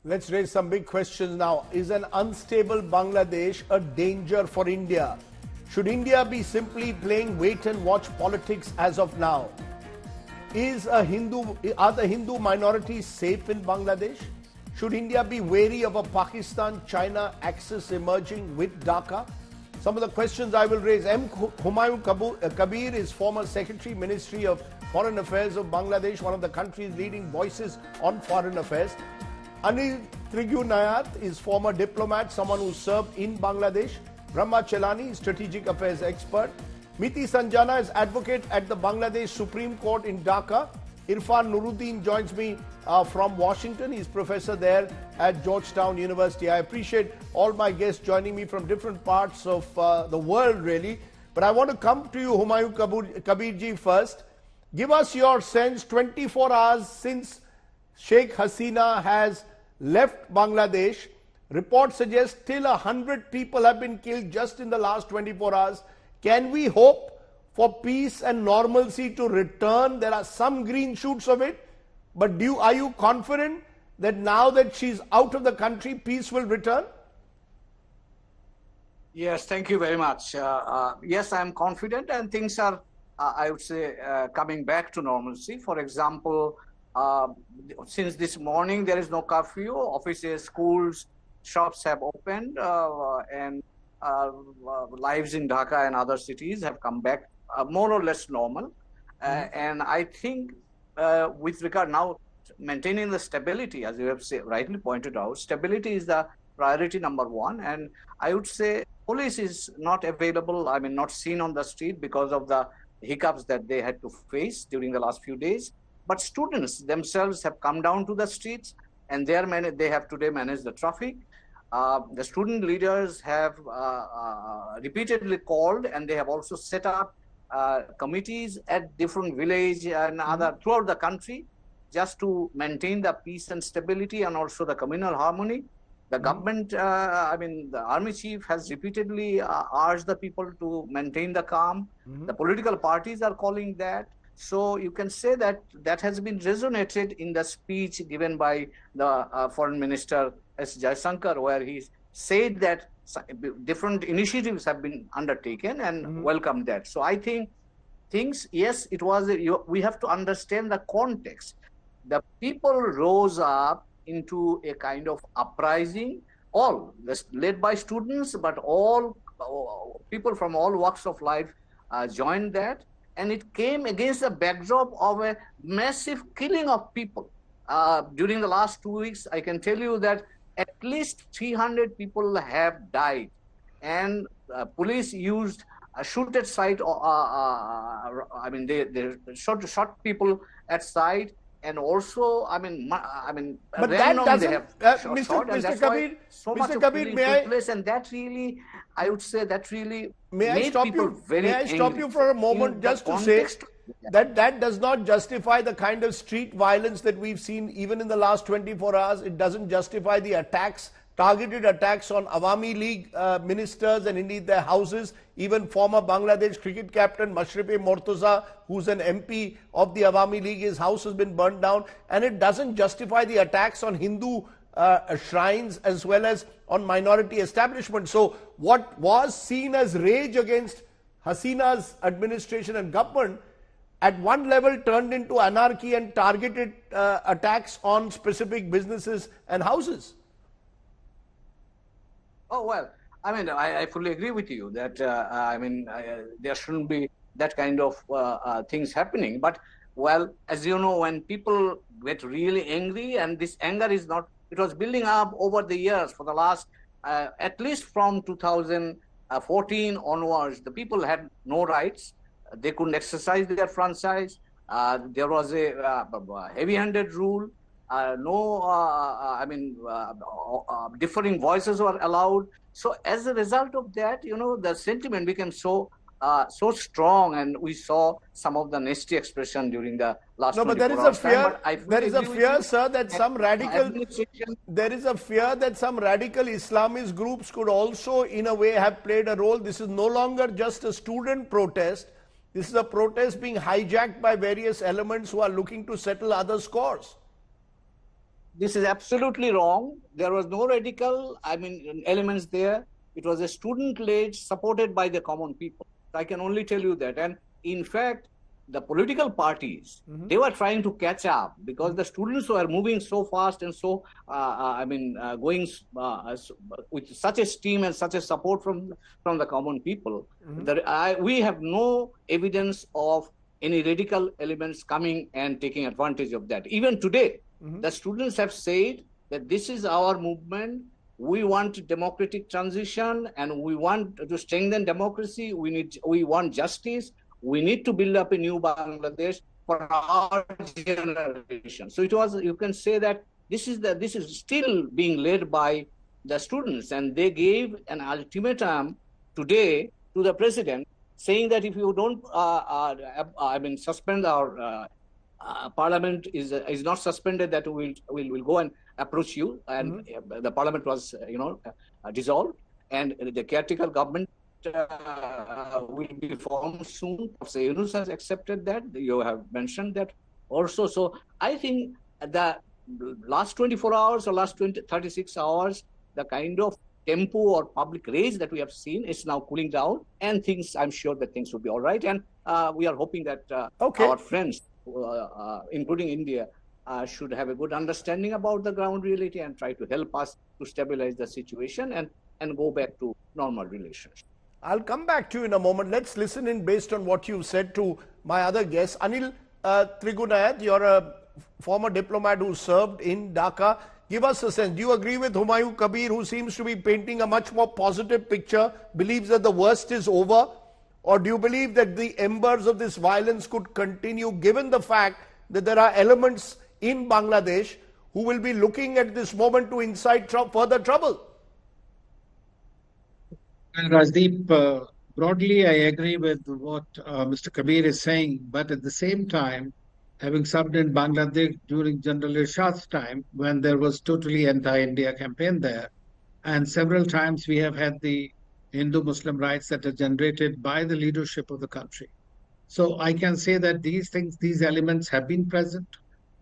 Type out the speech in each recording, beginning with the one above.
Let's raise some big questions now. Is an unstable Bangladesh a danger for India? Should India be simply playing wait and watch politics as of now? Are the Hindu minorities safe in Bangladesh? Should India be wary of a Pakistan-China axis emerging with Dhaka? Some of the questions I will raise. M. Humayun Kabir is former Secretary, Ministry of Foreign Affairs of Bangladesh, one of the country's leading voices on foreign affairs. Anil Trigunayat is former diplomat, someone who served in Bangladesh. Brahma Chelani is strategic affairs expert. Miti Sanjana is advocate at the Bangladesh Supreme Court in Dhaka. Irfan Nuruddin joins me from Washington. He's professor there at Georgetown University. I appreciate all my guests joining me from different parts of the world, really. But I want to come to you, Humayun Kabirji, first. Give us your sense, 24 hours since Sheikh Hasina has left Bangladesh. Reports suggest still 100 people have been killed just in the last 24 hours. Can we hope for peace and normalcy to return? There are some green shoots of it, but are you confident that now that she's out of the country, peace will return? Yes, thank you very much. Yes, I am confident, and things are, I would say, coming back to normalcy. For example, since this morning, there is no curfew. Offices, schools, shops have opened, and lives in Dhaka and other cities have come back more or less normal. And I think with regard now, maintaining the stability, as you have rightly pointed out, stability is the priority number one. And I would say police is not available, I mean, not seen on the street because of the hiccups that they had to face during the last few days. But students themselves have come down to the streets, and they have today managed the traffic. The student leaders have repeatedly called, and they have also set up committees at different villages and other throughout the country, just to maintain the peace and stability and also the communal harmony. The government, I mean, the army chief has repeatedly urged the people to maintain the calm. The political parties are calling that. So you can say that that has been resonated in the speech given by the Foreign Minister S Jaishankar, where he said that different initiatives have been undertaken and welcomed that. So I think things, yes, it was, we have to understand the context. The people rose up into a kind of uprising, all led by students, but all people from all walks of life joined that. And it came against the backdrop of a massive killing of people. During the last 2 weeks, I can tell you that at least 300 people have died. And police used a shoot at sight, I mean, they shot people at sight. And also, but that doesn't, Mr. Kabir, so much Mr. Kabir, may I, place, and that really, I would say, that really may I stop you? May I stop you for a moment just to say that that does not justify the kind of street violence that we've seen even in the last 24 hours. It doesn't justify the attacks, targeted attacks on Awami League ministers and indeed their houses. Even former Bangladesh cricket captain Mashrafe Mortaza, who's an MP of the Awami League, his house has been burned down. And it doesn't justify the attacks on Hindu shrines as well as on minority establishments. So what was seen as rage against Hasina's administration and government at one level turned into anarchy and targeted attacks on specific businesses and houses. Oh, well, I mean, I fully agree with you that, there shouldn't be that kind of things happening. But, well, as you know, when people get really angry, and this anger is not, it was building up over the years for the last, at least from 2014 onwards, the people had no rights. They couldn't exercise their franchise. There was a heavy-handed rule. Differing voices were allowed. So as a result of that, you know, the sentiment became so strong, and we saw some of the nasty expression during the last. No, but there is a fear. There is a fear, sir, that some radical. There is a fear that some radical Islamist groups could also, in a way, have played a role. This is no longer just a student protest. This is a protest being hijacked by various elements who are looking to settle other scores. this is absolutely wrong. There was no radical, elements there. It was a student-led, supported by the common people. I can only tell you that. And in fact, the political parties, they were trying to catch up because the students were moving so fast and so, going with such a steam and such a support from the common people. We have no evidence of any radical elements coming and taking advantage of that. Even today, the students have said that this is our movement. We want democratic transition and we want to strengthen democracy. We want justice. We need to build up a new Bangladesh for our generation. So you can say that this is still being led by the students, and they gave an ultimatum today to the president, saying that if you don't, suspend our parliament is not suspended, that we'll go and approach you. And the parliament was, dissolved, and the caretaker government will be formed soon. Yunus has accepted that. You have mentioned that also. So I think the last 24 hours or last 36 hours, the kind of tempo or public rage that we have seen is now cooling down, and I'm sure that things will be all right. And we are hoping that our friends, including India, should have a good understanding about the ground reality and try to help us to stabilize the situation and go back to normal relations. I'll come back to you in a moment. Let's listen in based on what you said to my other guests. Anil Trigunayat, you're a former diplomat who served in Dhaka. Give us a sense. Do you agree with Humayun Kabir, who seems to be painting a much more positive picture, believes that the worst is over? Or do you believe that the embers of this violence could continue, given the fact that there are elements in Bangladesh who will be looking at this moment to incite further trouble? Well, Rajdeep, broadly, I agree with what Mr. Kabir is saying, but at the same time, having served in Bangladesh during General Irshad's time, when there was totally anti-India campaign there, and several times we have had the Hindu-Muslim riots that are generated by the leadership of the country. So I can say that these elements have been present.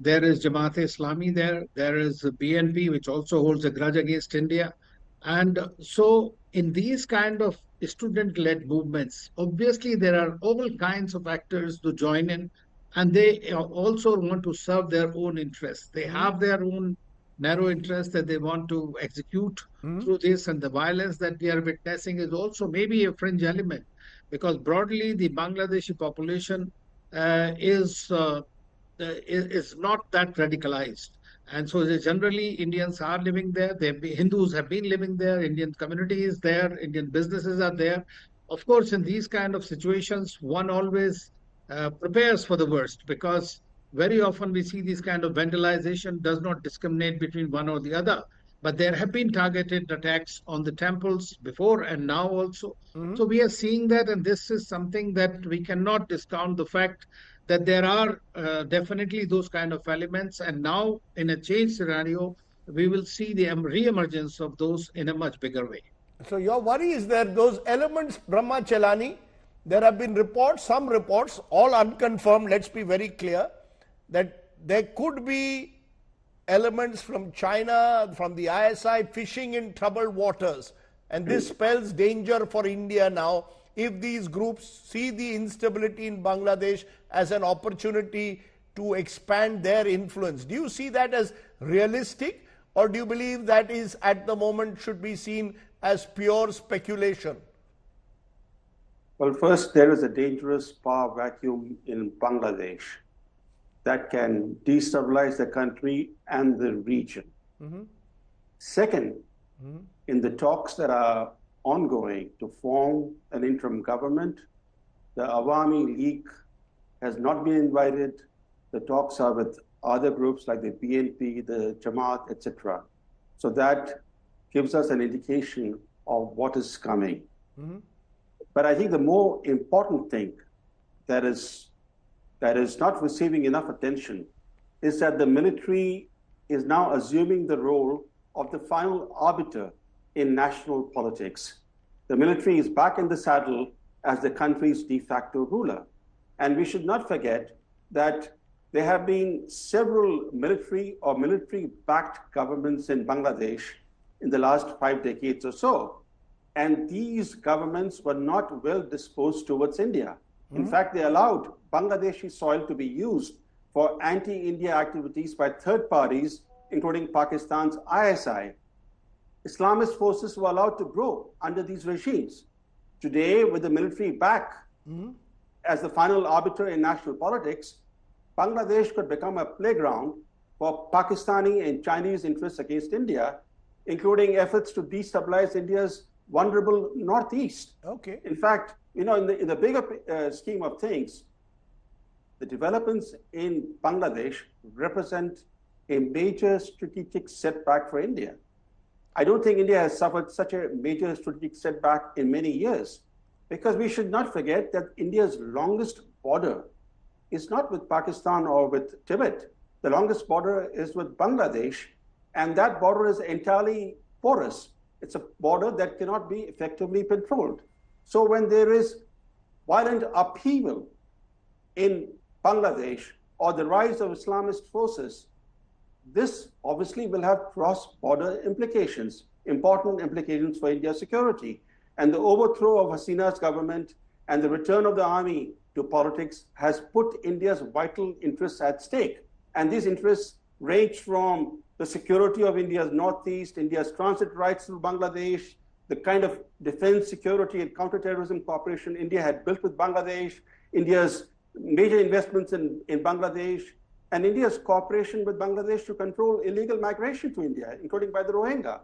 There is Jamaat-e-Islami there. There is BNP, which also holds a grudge against India. And so in these kind of student-led movements, obviously there are all kinds of actors to join in, and they also want to serve their own interests. They have their own narrow interests that they want to execute through this, and the violence that we are witnessing is also maybe a fringe element, because broadly the Bangladeshi population is not that radicalized. And so generally Indians are living there. Hindus have been living there. Indian community is there. Indian businesses are there. Of course, in these kind of situations, one always prepares for the worst, because very often we see this kind of vandalization does not discriminate between one or the other. But there have been targeted attacks on the temples before and now also. So we are seeing that, and this is something that we cannot discount the fact that there are definitely those kind of elements. And now in a change scenario, we will see the re-emergence of those in a much bigger way. So your worry is that those elements, Brahma Chelani, there have been reports, some reports, all unconfirmed, let's be very clear, that there could be elements from China, from the ISI, fishing in troubled waters. And this spells danger for India now, if these groups see the instability in Bangladesh as an opportunity to expand their influence. Do you see that as realistic, or do you believe that is at the moment should be seen as pure speculation? Well, first, there is a dangerous power vacuum in Bangladesh that can destabilize the country and the region. Second, in the talks that are ongoing to form an interim government, the Awami League has not been invited. The talks are with other groups like the BNP, the Jamaat, etc. So that gives us an indication of what is coming. But I think the more important thing that is not receiving enough attention is that the military is now assuming the role of the final arbiter in national politics. The military is back in the saddle as the country's de facto ruler. And we should not forget that there have been several military or military-backed governments in Bangladesh in the last 5 decades or so. And these governments were not well disposed towards India. In fact, they allowed Bangladeshi soil to be used for anti-India activities by third parties, including Pakistan's ISI. Islamist forces were allowed to grow under these regimes. Today, with the military back as the final arbiter in national politics, Bangladesh could become a playground for Pakistani and Chinese interests against India, including efforts to destabilize India's vulnerable northeast. Okay. In fact, in the bigger scheme of things, the developments in Bangladesh represent a major strategic setback for India. I don't think India has suffered such a major strategic setback in many years, because we should not forget that India's longest border is not with Pakistan or with Tibet. The longest border is with Bangladesh, and that border is entirely porous. It's a border that cannot be effectively controlled. So when there is violent upheaval in Bangladesh or the rise of Islamist forces, this obviously will have cross-border implications, important implications for India's security. And the overthrow of Hasina's government and the return of the army to politics has put India's vital interests at stake. And these interests range from the security of India's northeast, India's transit rights to Bangladesh, the kind of defense, security, and counterterrorism cooperation India had built with Bangladesh, India's major investments in Bangladesh, and India's cooperation with Bangladesh to control illegal migration to India, including by the Rohingya.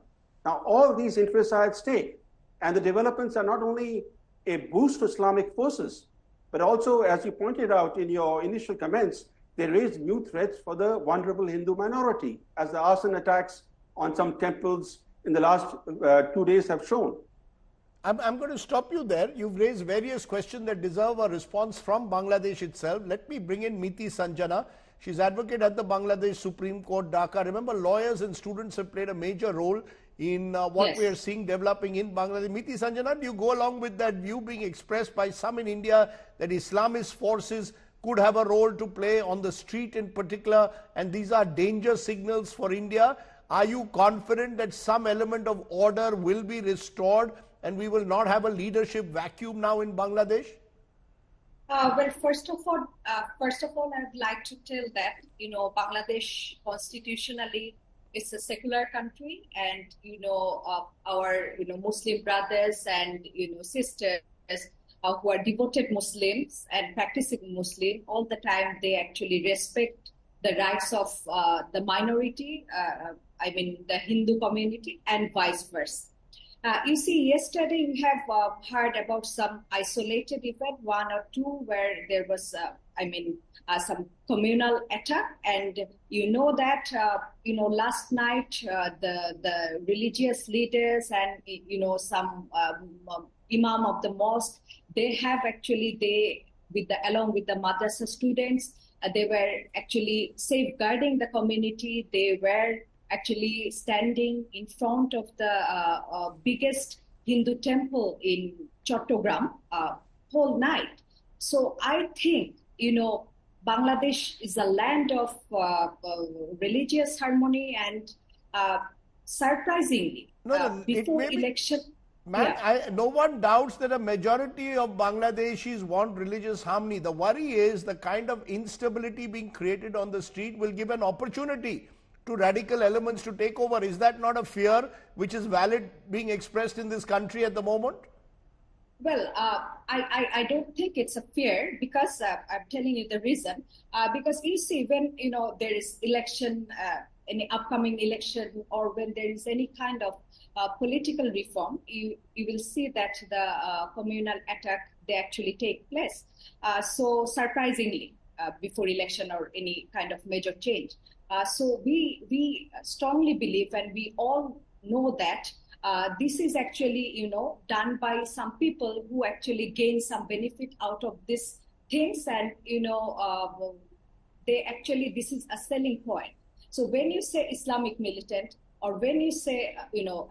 Now, all these interests are at stake. And the developments are not only a boost to Islamic forces, but also, as you pointed out in your initial comments, they raise new threats for the vulnerable Hindu minority, as the arson attacks on some temples in the last 2 days have shown. I'm going to stop you there. You've raised various questions that deserve a response from Bangladesh itself. Let me bring in Miti Sanjana. She's advocate at the Bangladesh Supreme Court, Dhaka. Remember, lawyers and students have played a major role in what we are seeing developing in Bangladesh. Miti Sanjana, do you go along with that view being expressed by some in India that Islamist forces could have a role to play on the street in particular, and these are danger signals for India? Are you confident that some element of order will be restored and we will not have a leadership vacuum now in Bangladesh? Well, first of all, I'd like to tell that, Bangladesh constitutionally is a secular country, and, our, Muslim brothers and, sisters who are devoted Muslims and practicing Muslim, all the time they actually respect the rights of the minority, the Hindu community, and vice versa. You see, yesterday we have heard about some isolated event, 1 or 2, where there was, some communal attack. And that, last night, the religious leaders and, some imam of the mosque, they have actually, along with the madrasa students, they were actually safeguarding the community. They were actually standing in front of the biggest Hindu temple in Chattogram whole night. So I think, Bangladesh is a land of religious harmony, and surprisingly, before election... No one doubts that a majority of Bangladeshis want religious harmony. The worry is the kind of instability being created on the street will give an opportunity to radical elements to take over. Is that not a fear which is valid being expressed in this country at the moment? Well, I don't think it's a fear, because I'm telling you the reason. Because you see, when there is election, any upcoming election, or when there is any kind of political reform, you will see that the communal attack, they actually take place. So surprisingly, before election or any kind of major change. So we strongly believe, and we all know that this is actually, done by some people who actually gain some benefit out of these things, and they actually, this is a selling point. So when you say Islamic militant, or when you say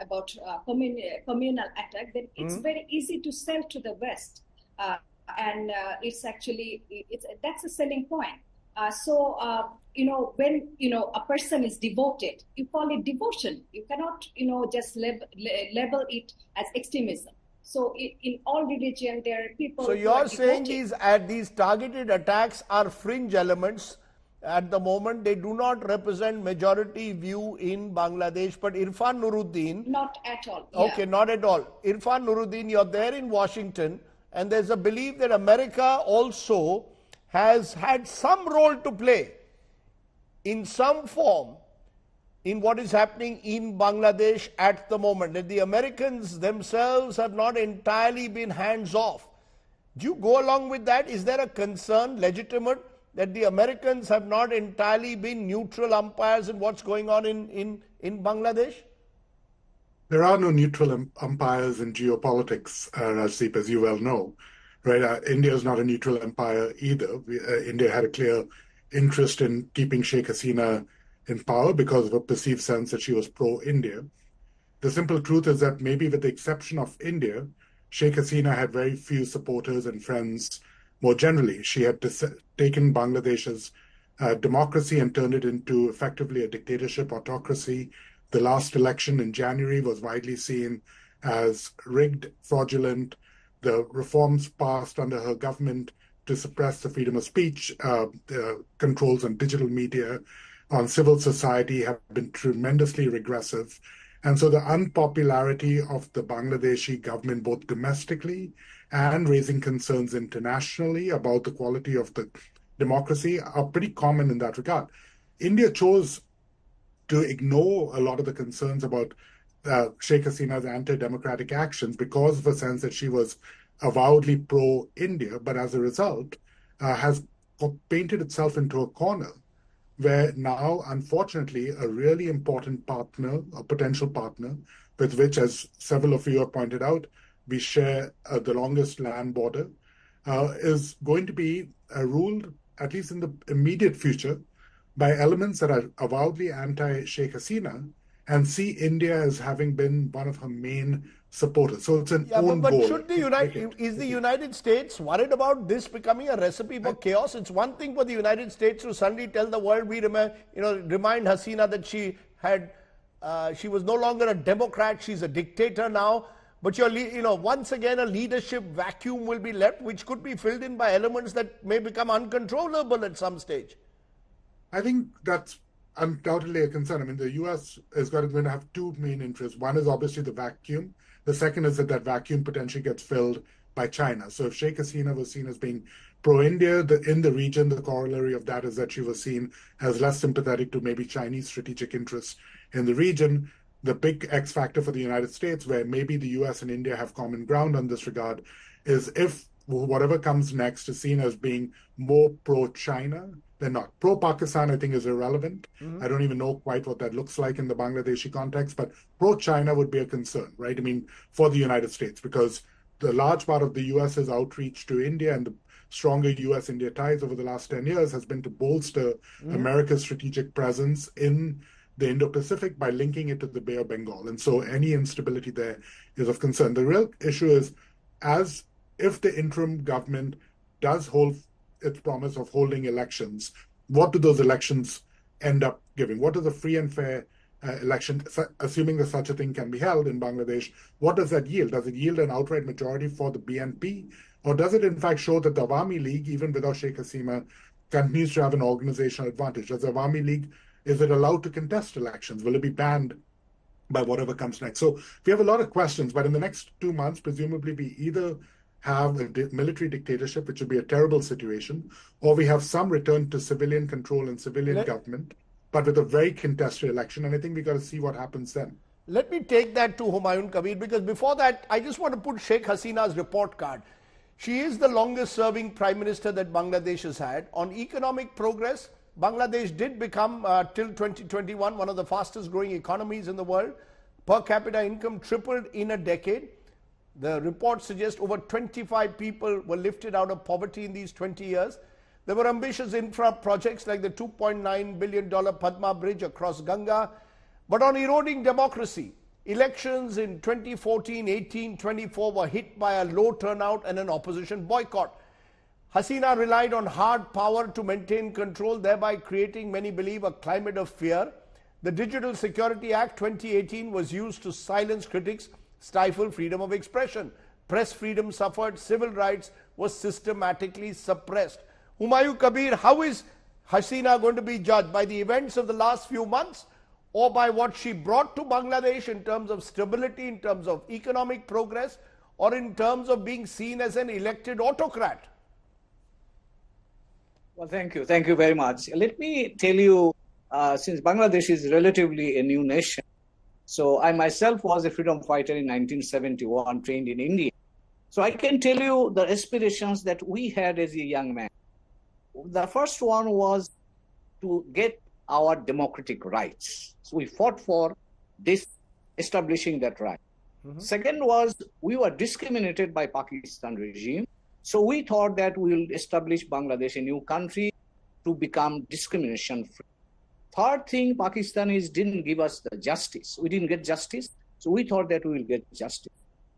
about communal attack, then it's very easy to sell to the West, and it's actually that's a selling point. When, a person is devoted, you call it devotion. You cannot, just label it as extremism. So in all religion, there are people. So you're saying these targeted attacks are fringe elements at the moment. They do not represent majority view in Bangladesh. But Irfan Nuruddin, not at all. Okay, Yeah. not at all. Irfan Nuruddin, you're there in Washington, and there's a belief that America also has had some role to play in some form in what is happening in Bangladesh at the moment, that the Americans themselves have not entirely been hands off. Do you go along with that? Is there a concern, legitimate, that the Americans have not entirely been neutral umpires in what's going on in Bangladesh? There are no neutral umpires in geopolitics, Rajdeep, as you well know. Right? India is not a neutral umpire either. India had a clear interest in keeping Sheikh Hasina in power because of a perceived sense that she was pro-India. The simple truth is that maybe with the exception of India, Sheikh Hasina had very few supporters and friends more generally. She had taken Bangladesh's democracy and turned it into effectively a dictatorship, autocracy. The last election in January was widely seen as rigged, fraudulent. The reforms passed under her government to suppress the freedom of speech, controls on digital media, on civil society have been tremendously regressive. And so the unpopularity of the Bangladeshi government, both domestically and raising concerns internationally about the quality of the democracy, are pretty common in that regard. India chose to ignore a lot of the concerns about Sheikh Hasina's anti-democratic actions because of a sense that she was avowedly pro-India, but as a result has painted itself into a corner where now, unfortunately, a really important partner, a potential partner, with which, as several of you have pointed out, we share the longest land border, is going to be ruled, at least in the immediate future, by elements that are avowedly anti-Sheikh Hasina and see India as having been one of her main supporters. So it's an own but goal. should is the United States worried about this becoming a recipe for chaos? It's one thing for the United States to suddenly tell the world, remind Hasina that she was no longer a Democrat, she's a dictator now. But once again, a leadership vacuum will be left, which could be filled in by elements that may become uncontrollable at some stage. I think that's undoubtedly a concern. I mean, the U.S. is going to have two main interests. One is obviously the vacuum. The second is that vacuum potentially gets filled by China. So if Sheikh Hasina was seen as being pro-India in the region, the corollary of that is that she was seen as less sympathetic to maybe Chinese strategic interests in the region. The big X factor for the United States, where maybe the U.S. and India have common ground on this regard, is if whatever comes next is seen as being more pro-China than not. Pro-Pakistan, I think, is irrelevant. Mm-hmm. I don't even know quite what that looks like in the Bangladeshi context, but pro-China would be a concern, right? I mean, for the United States, because the large part of the U.S.'s outreach to India and the stronger U.S.-India ties over the last 10 years has been to bolster America's strategic presence in the Indo-Pacific by linking it to the Bay of Bengal. And so any instability there is of concern. The real issue is, if the interim government does hold its promise of holding elections, what do those elections end up giving? What is a free and fair election, assuming that such a thing can be held in Bangladesh? What does that yield? Does it yield an outright majority for the BNP? Or does it in fact show that the Awami League, even without Sheikh Hasina, continues to have an organizational advantage? Does the Awami League, is it allowed to contest elections? Will it be banned by whatever comes next? So we have a lot of questions, but in the next 2 months, presumably we either have a military dictatorship, which would be a terrible situation, or we have some return to civilian control and civilian government, but with a very contested election. And I think we got to see what happens then. Let me take that to Humayun Kabir, because before that, I just want to put Sheikh Hasina's report card. She is the longest serving prime minister that Bangladesh has had. On economic progress, Bangladesh did become, till 2021, one of the fastest growing economies in the world. Per capita income tripled in a decade. The report suggests over 25 people were lifted out of poverty in these 20 years. There were ambitious infra projects like the $2.9 billion Padma Bridge across Ganga. But on eroding democracy, elections in 2014, 18, 24 were hit by a low turnout and an opposition boycott. Hasina relied on hard power to maintain control, thereby creating, many believe, a climate of fear. The Digital Security Act 2018 was used to silence critics, stifle freedom of expression. Press freedom suffered, civil rights was systematically suppressed. Humayun Kabir, how is Hasina going to be judged? By the events of the last few months, or by what she brought to Bangladesh in terms of stability, in terms of economic progress, or in terms of being seen as an elected autocrat? Well, thank you. Thank you very much. Let me tell you, since Bangladesh is relatively a new nation, so I myself was a freedom fighter in 1971, trained in India. So I can tell you the aspirations that we had as a young man. The first one was to get our democratic rights. So we fought for this, establishing that right. Second was we were discriminated by Pakistan regime. So we thought that we will establish Bangladesh, a new country, to become discrimination free. Third thing, Pakistanis didn't give us the justice. We didn't get justice. So we thought that we will get justice.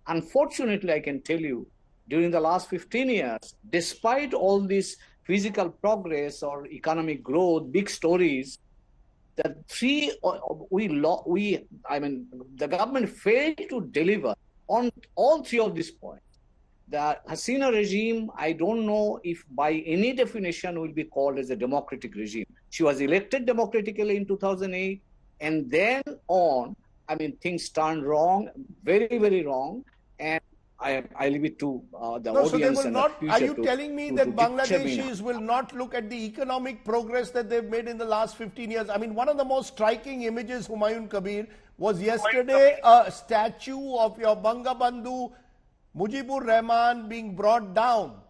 Unfortunately, I can tell you, during the last 15 years, despite all this physical progress or economic growth, big stories, the government failed to deliver on all three of these points. The Hasina regime, I don't know if by any definition will be called as a democratic regime. She was elected democratically in 2008, and then on, things turned wrong, very, very wrong, and I leave it to the audience. So they will and not. The Are you to, telling me to, that to Bangladeshis will not look at the economic progress that they've made in the last 15 years? One of the most striking images, Humayun Kabir, was yesterday a statue of your Bangabandhu Mujibur Rahman being brought down.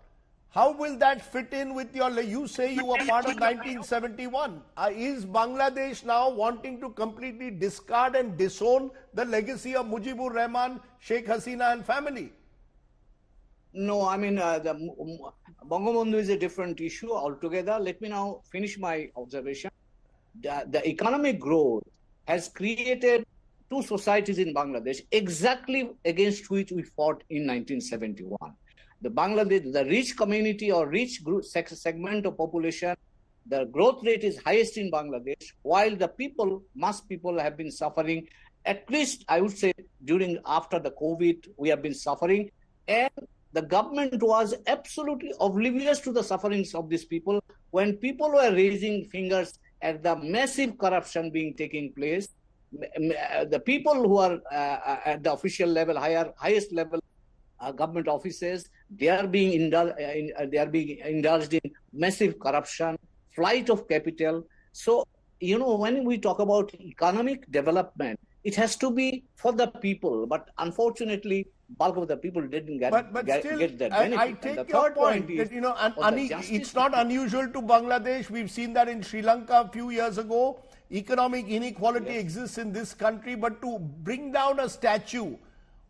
How will that fit in with you say you were part of 1971? Is Bangladesh now wanting to completely discard and disown the legacy of Mujibur Rahman, Sheikh Hasina and family? No, the Bangabandhu is a different issue altogether. Let me now finish my observation. The economic growth has created two societies in Bangladesh exactly against which we fought in 1971. The rich community or rich group segment of population, the growth rate is highest in Bangladesh, while the mass people have been suffering. At least I would say after the COVID, we have been suffering, and the government was absolutely oblivious to the sufferings of these people. When people were raising fingers at the massive corruption being taking place, the people who are at the official level, highest level government offices, they are being indulged in massive corruption, flight of capital. So, when we talk about economic development, it has to be for the people. But unfortunately, bulk of the people didn't get that benefit. I take your point that it's not unusual to Bangladesh. We've seen that in Sri Lanka a few years ago. Economic inequality exists in this country, but to bring down a statue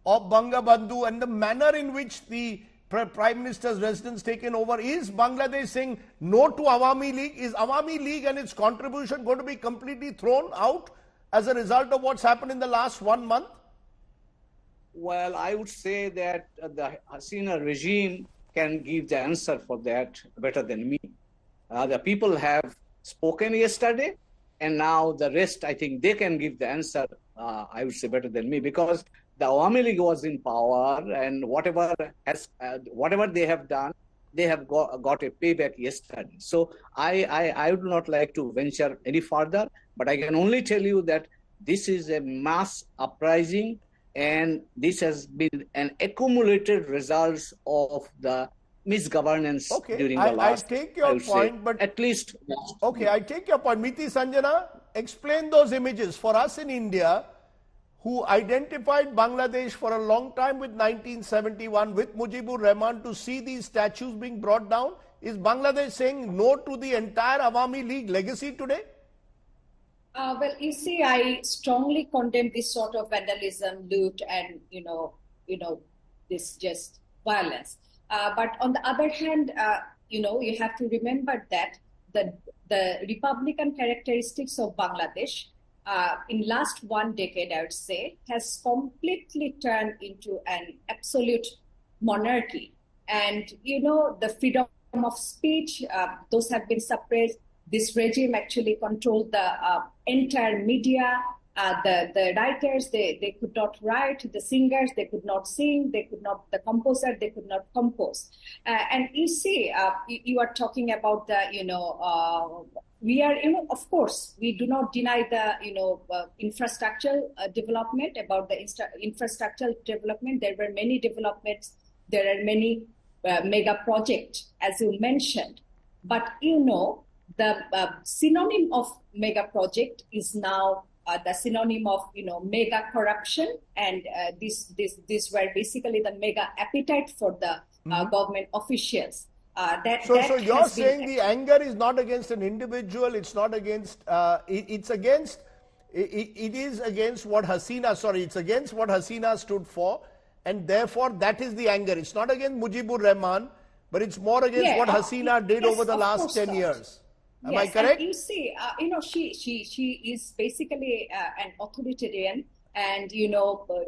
of Bangabandhu and the manner in which the Prime Minister's residence taken over, is Bangladesh saying no to Awami League? Is Awami League and its contribution going to be completely thrown out as a result of what's happened in the last 1 month? Well, I would say that the Hasina regime can give the answer for that better than me. The people have spoken yesterday, and now the rest, I think they can give the answer, I would say, better than me, because the Awami League was in power, and whatever they have done, they have got a payback yesterday. So I would not like to venture any further, but I can only tell you that this is a mass uprising, and this has been an accumulated results of the misgovernance during the last. I take your point, but at least. Okay, I take your point. Miti Sanjana, explain those images for us in India, who identified Bangladesh for a long time with 1971, with Mujibur Rahman, to see these statues being brought down. Is Bangladesh saying no to the entire Awami League legacy today? Well, you see, I strongly condemn this sort of vandalism, loot, and this just violence. But on the other hand, you have to remember that the Republican characteristics of Bangladesh in last 1 decade, I would say, has completely turned into an absolute monarchy. And, the freedom of speech, those have been suppressed. This regime actually controlled the entire media. The writers, they could not write. The singers, they could not sing. The composer, they could not compose. And you see, you are talking about the, we are, of course, we do not deny the, infrastructural development, about the infrastructural development. There were many developments. There are many mega projects, as you mentioned. But, the synonym of mega project is now the synonym of, mega corruption. And these were basically the mega appetite for the government officials. So you're saying the anger is not against an individual, it's not against, it's against what Hasina stood for, and therefore that is the anger. It's not against Mujibur Rahman, but it's more against what Hasina did over the last 10 years. Am I correct? And you see, she is basically an authoritarian, and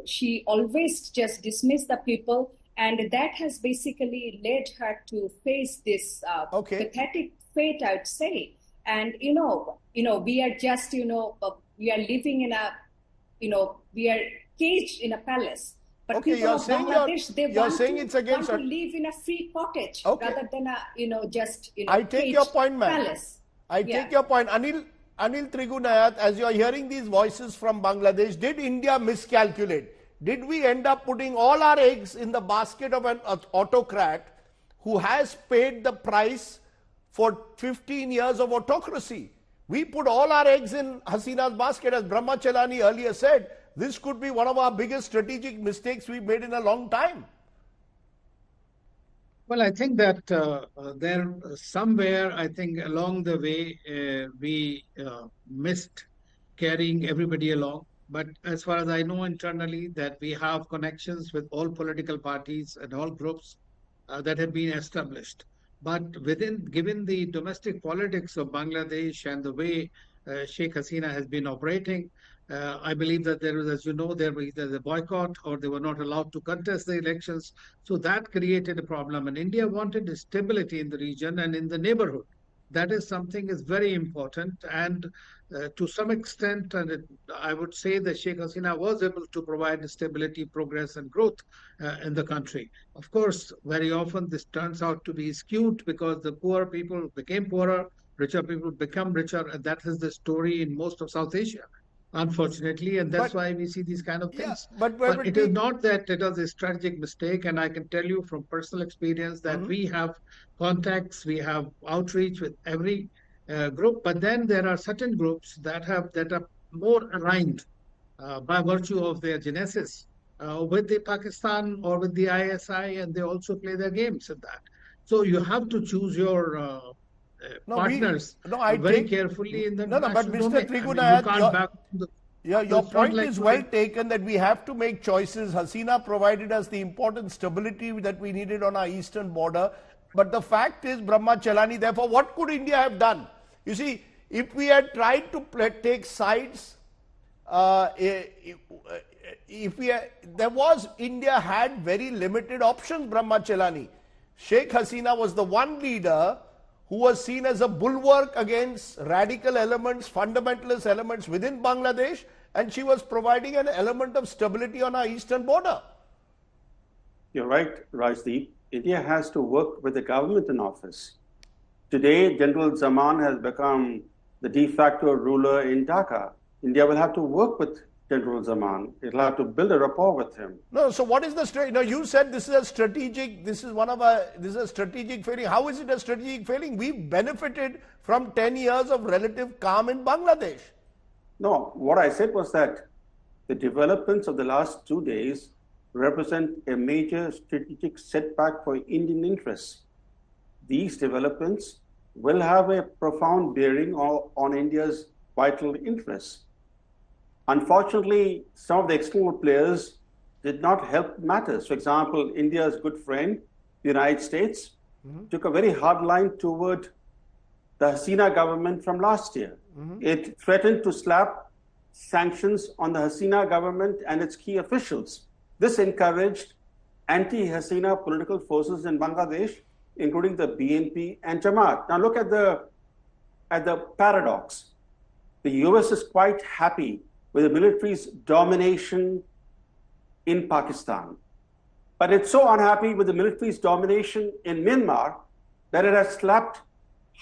she always just dismissed the people. And that has basically led her to face this pathetic fate, I would say. And, we are just, we are living in a, we are caged in a palace. But people of Bangladesh, they want to live in a free cottage rather than a, just, I take your point, ma'am. Palace. I take your point. Anil Trigunayat, as you are hearing these voices from Bangladesh, did India miscalculate? Did we end up putting all our eggs in the basket of an autocrat who has paid the price for 15 years of autocracy? We put all our eggs in Hasina's basket. As Brahma Chelani earlier said, this could be one of our biggest strategic mistakes we've made in a long time. Well, I think that there somewhere, I think along the way, we missed carrying everybody along. But as far as I know internally, that we have connections with all political parties and all groups that have been established. But given the domestic politics of Bangladesh and the way Sheikh Hasina has been operating, I believe that there was, as you know, there was either a boycott or they were not allowed to contest the elections. So that created a problem. And India wanted stability in the region and in the neighborhood. That is something is very important. And to some extent, and I would say that Sheikh Hasina was able to provide stability, progress, and growth in the country. Of course, very often this turns out to be skewed because the poor people became poorer, richer people become richer, and that is the story in most of South Asia, unfortunately, and that's why we see these kind of things. But it is not that it was a strategic mistake, and I can tell you from personal experience that we have contacts, we have outreach with every group, but then there are certain groups that are more aligned by virtue of their genesis with the Pakistan or with the ISI, and they also play their games in that. So you have to choose your partners very carefully in the but Mr. Trigunayat, your point is well taken that we have to make choices. Hasina provided us the important stability that we needed on our eastern border. But the fact is, Brahma Chelani, therefore, what could India have done? You see, if we had tried to take sides, India had very limited options, Brahma Chelani. Sheikh Hasina was the one leader who was seen as a bulwark against radical elements, fundamentalist elements within Bangladesh, and she was providing an element of stability on our eastern border. You're right, Rajdeep. India has to work with the government in office. Today, General Zaman has become the de facto ruler in Dhaka. India will have to work with General Zaman. It'll have to build a rapport with him. No, so what is the strategy? Now, you said this is a strategic, this is a strategic failing. How is it a strategic failing? We benefited from 10 years of relative calm in Bangladesh. No, what I said was that the developments of the last 2 days represent a major strategic setback for Indian interests. These developments will have a profound bearing on India's vital interests. Unfortunately, some of the external players did not help matters. For example, India's good friend, the United States, took a very hard line toward the Hasina government from last year. It threatened to slap sanctions on the Hasina government and its key officials. This encouraged anti-Hasina political forces in Bangladesh including the BNP and Jamaat. Now look at the paradox. The US is quite happy with the military's domination in Pakistan. But it's so unhappy with the military's domination in Myanmar that it has slapped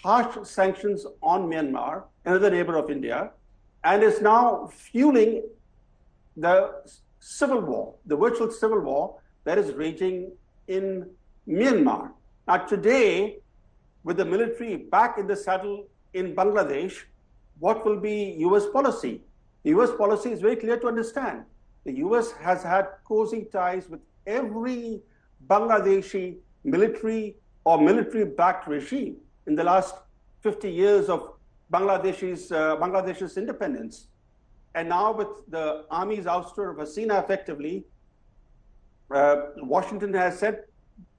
harsh sanctions on Myanmar, another neighbor of India, and is now fueling the civil war, the virtual civil war that is raging in Myanmar. Now today, with the military back in the saddle in Bangladesh, what will be US policy? The US policy is very clear to understand. The US has had cozy ties with every Bangladeshi military or military-backed regime in the last 50 years of Bangladesh's independence. And now with the army's ouster of Hasina effectively, Washington has said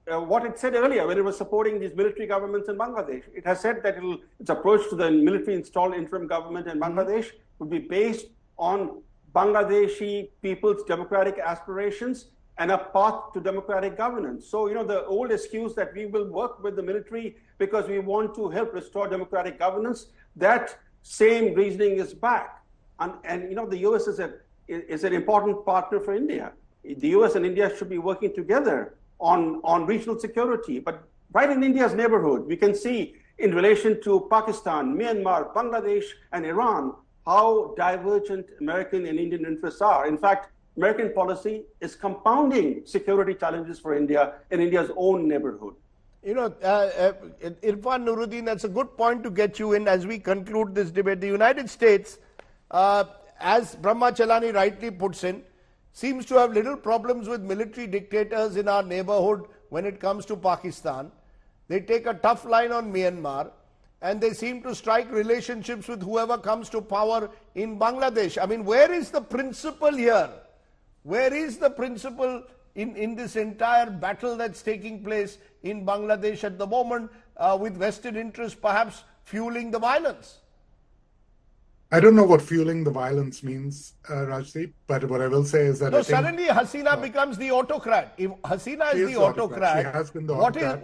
what it said earlier when it was supporting these military governments in Bangladesh. It has said that its approach to the military-installed interim government in Bangladesh would be based on Bangladeshi people's democratic aspirations and a path to democratic governance. So, the old excuse that we will work with the military because we want to help restore democratic governance, that same reasoning is back. And the US is an important partner for India. The US and India should be working together on regional security. But right in India's neighborhood, we can see in relation to Pakistan, Myanmar, Bangladesh, and Iran, how divergent American and Indian interests are. In fact, American policy is compounding security challenges for India in India's own neighborhood. Irfan Nuruddin, that's a good point to get you in as we conclude this debate. The United States, as Brahma Chalani rightly puts in, seems to have little problems with military dictators in our neighborhood when it comes to Pakistan. They take a tough line on Myanmar, and they seem to strike relationships with whoever comes to power in Bangladesh. I mean, where is the principle here? Where is the principle in this entire battle that's taking place in Bangladesh at the moment, with vested interests perhaps fueling the violence? I don't know what fueling the violence means, Rajdeep, but what I will say is that suddenly Hasina becomes the autocrat. If Hasina is the autocrat, she has been the autocrat.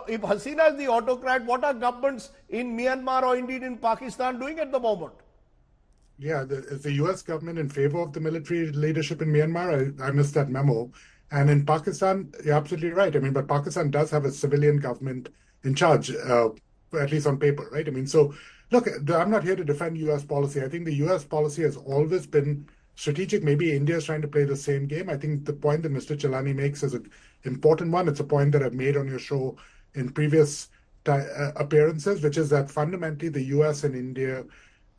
If Hasina is the autocrat, what are governments in Myanmar or indeed in Pakistan doing at the moment? Yeah, is the US government in favor of the military leadership in Myanmar? I missed that memo. And in Pakistan, you're absolutely right. I mean, but Pakistan does have a civilian government in charge, at least on paper, right? I mean, so look, I'm not here to defend US policy. I think the US policy has always been strategic. Maybe India is trying to play the same game. I think the point that Mr. Chalani makes is an important one. It's a point that I've made on your show in previous appearances, which is that fundamentally the US and India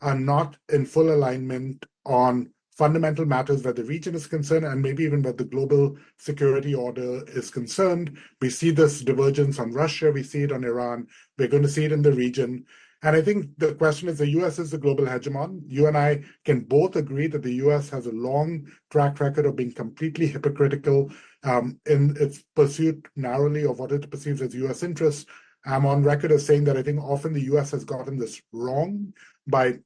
are not in full alignment on fundamental matters where the region is concerned and maybe even where the global security order is concerned. We see this divergence on Russia. We see it on Iran. We're going to see it in the region. And I think the question is, the US is the global hegemon. You and I can both agree that the US has a long track record of being completely hypocritical in its pursuit narrowly of what it perceives as US interests. I'm on record as saying that I think often the US has gotten this wrong by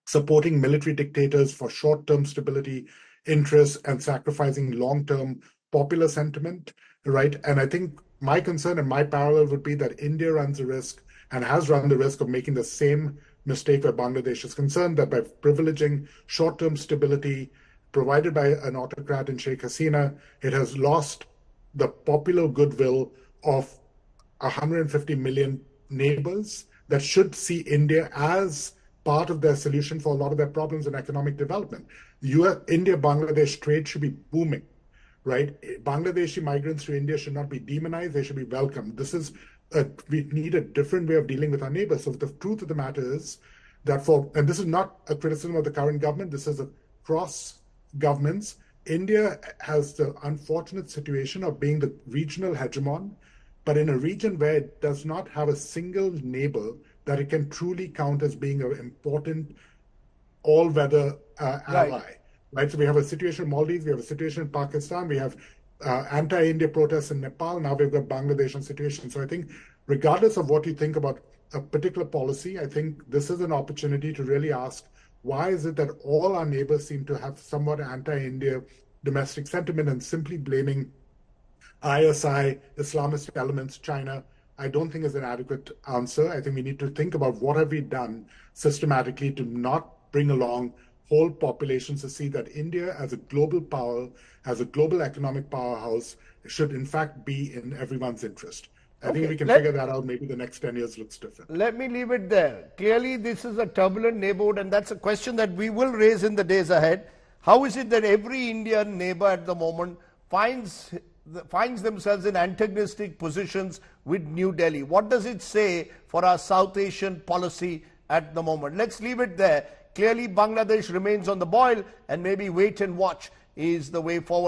supporting military dictators for short-term stability interests and sacrificing long-term popular sentiment, right? And I think my concern and my parallel would be that India runs the risk and has run the risk of making the same mistake where Bangladesh is concerned, that by privileging short-term stability provided by an autocrat in Sheikh Hasina, it has lost the popular goodwill of 150 million neighbors that should see India as part of their solution for a lot of their problems in economic development. India-Bangladesh trade should be booming, right? Bangladeshi migrants to India should not be demonized, they should be welcomed. We need a different way of dealing with our neighbors. So the truth of the matter is that and this is not a criticism of the current government, this is across governments, India has the unfortunate situation of being the regional hegemon, but in a region where it does not have a single neighbor that it can truly count as being an important all-weather ally, right? So we have a situation in Maldives, we have a situation in Pakistan, we have anti-India protests in Nepal, now we've got Bangladesh situation. So I think regardless of what you think about a particular policy, I think this is an opportunity to really ask, why is it that all our neighbors seem to have somewhat anti-India domestic sentiment and simply blaming ISI, Islamist elements, China, I don't think is an adequate answer. I think we need to think about what have we done systematically to not bring along whole populations to see that India as a global power, as a global economic powerhouse, should in fact be in everyone's interest. I think if we can figure that out, maybe the next 10 years looks different. Let me leave it there. Clearly, this is a turbulent neighborhood, and that's a question that we will raise in the days ahead. How is it that every Indian neighbor at the moment finds themselves in antagonistic positions with New Delhi? What does it say for our South Asian policy at the moment? Let's leave it there. Clearly, Bangladesh remains on the boil, and maybe wait and watch is the way forward.